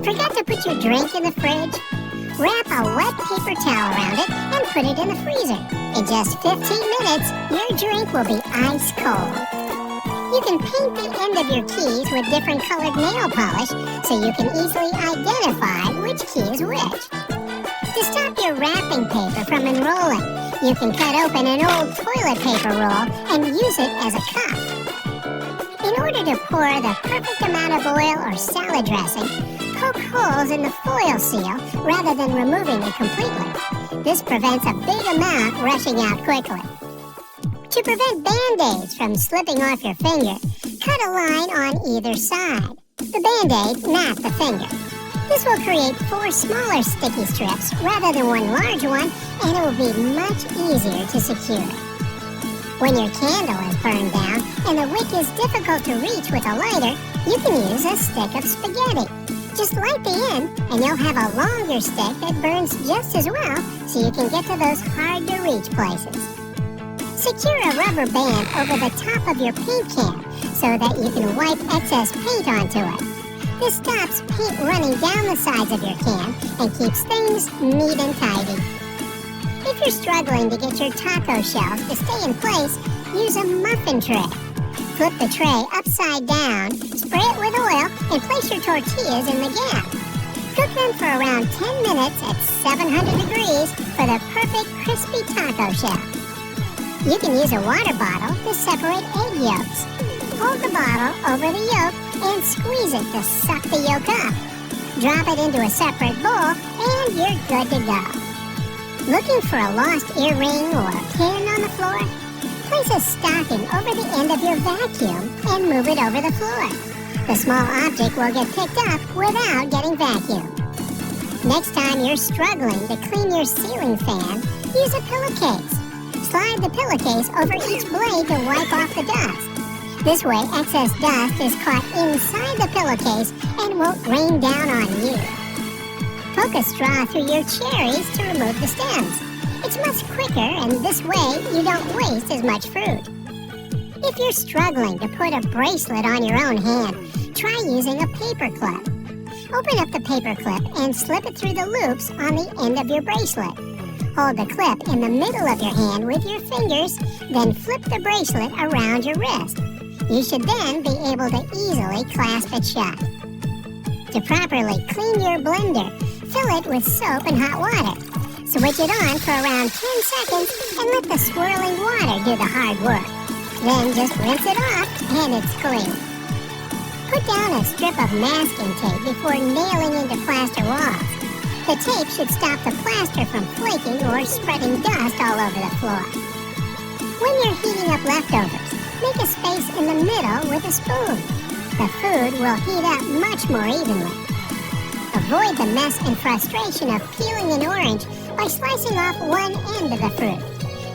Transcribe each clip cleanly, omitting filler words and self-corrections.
Forgot to put your drink in the fridge? Wrap a wet paper towel around it and put it in the freezer. In just 15 minutes, your drink will be ice cold. You can paint the end of your keys with different colored nail polish so you can easily identify which key is which. To stop your wrapping paper from unrolling, you can cut open an old toilet paper roll and use it as a cup. In order to pour the perfect amount of oil or salad dressing, poke holes in the foil seal rather than removing it completely. This prevents a big amount rushing out quickly. To prevent Band-Aids from slipping off your finger, cut a line on either side. The Band-Aid, not the finger. This will create 4 smaller sticky strips rather than one large one, and it will be much easier to secure. When your candle is burned down and the wick is difficult to reach with a lighter, you can use a stick of spaghetti. Just light the end and you'll have a longer stick that burns just as well so you can get to those hard-to-reach places. Secure a rubber band over the top of your paint can so that you can wipe excess paint onto it. This stops paint running down the sides of your can and keeps things neat and tidy. If you're struggling to get your taco shells to stay in place, use a muffin tray. Flip the tray upside down, spray it with oil, and place your tortillas in the gap. Cook them for around 10 minutes at 700 degrees for the perfect crispy taco shell. You can use a water bottle to separate egg yolks. Hold the bottle over the yolk and squeeze it to suck the yolk up. Drop it into a separate bowl and you're good to go. Looking for a lost earring or pin on the floor? Place a stocking over the end of your vacuum and move it over the floor. The small object will get picked up without getting vacuumed. Next time you're struggling to clean your ceiling fan, use a pillowcase. Slide the pillowcase over each blade to wipe off the dust. This way, excess dust is caught inside the pillowcase and won't rain down on you. Poke a straw through your cherries to remove the stems. It's much quicker, and this way you don't waste as much fruit. If you're struggling to put a bracelet on your own hand, try using a paper clip. Open up the paper clip and slip it through the loops on the end of your bracelet. Hold the clip in the middle of your hand with your fingers, then flip the bracelet around your wrist. You should then be able to easily clasp it shut. To properly clean your blender, fill it with soap and hot water. Switch it on for around 10 seconds and let the swirling water do the hard work. Then just rinse it off and it's clean. Put down a strip of masking tape before nailing into plaster walls. The tape should stop the plaster from flaking or spreading dust all over the floor. When you're heating up leftovers, make a space in the middle with a spoon. The food will heat up much more evenly. Avoid the mess and frustration of peeling an orange by slicing off one end of the fruit.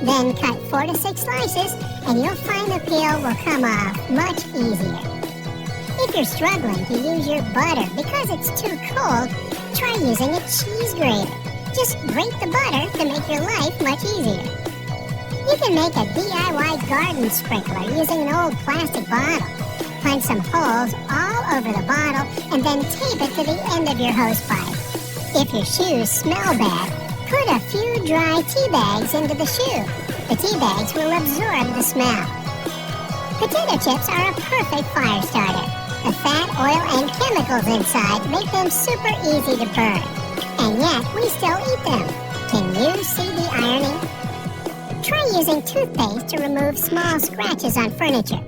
Then cut 4 to 6 slices and you'll find the peel will come off much easier. If you're struggling to use your butter because it's too cold, try using a cheese grater. Just grate the butter to make your life much easier. You can make a DIY garden sprinkler using an old plastic bottle. Punch some holes all over the bottle and then tape it to the end of your hose pipe. If your shoes smell bad, put a few dry tea bags into the shoe. The tea bags will absorb the smell. Potato chips are a perfect fire starter. The fat, oil, and chemicals inside make them super easy to burn. And yet, we still eat them. Can you see the irony? Try using toothpaste to remove small scratches on furniture.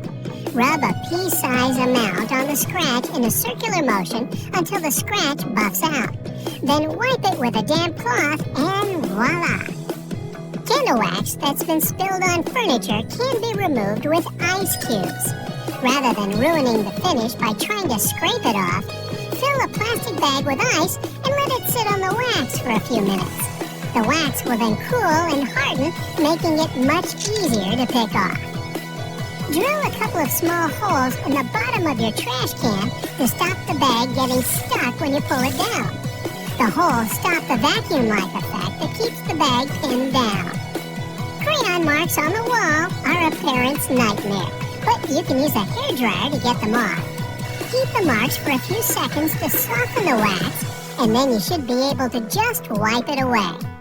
Rub a pea-size amount on the scratch in a circular motion until the scratch buffs out. Then wipe it with a damp cloth and voila! Candle wax that's been spilled on furniture can be removed with ice cubes. Rather than ruining the finish by trying to scrape it off, fill a plastic bag with ice and let it sit on the wax for a few minutes. The wax will then cool and harden, making it much easier to pick off. Drill a couple of small holes in the bottom of your trash can to stop the bag getting stuck when you pull it down. The holes stop the vacuum-like effect that keeps the bag pinned down. Crayon marks on the wall are a parent's nightmare, but you can use a hairdryer to get them off. Heat the marks for a few seconds to soften the wax, and then you should be able to just wipe it away.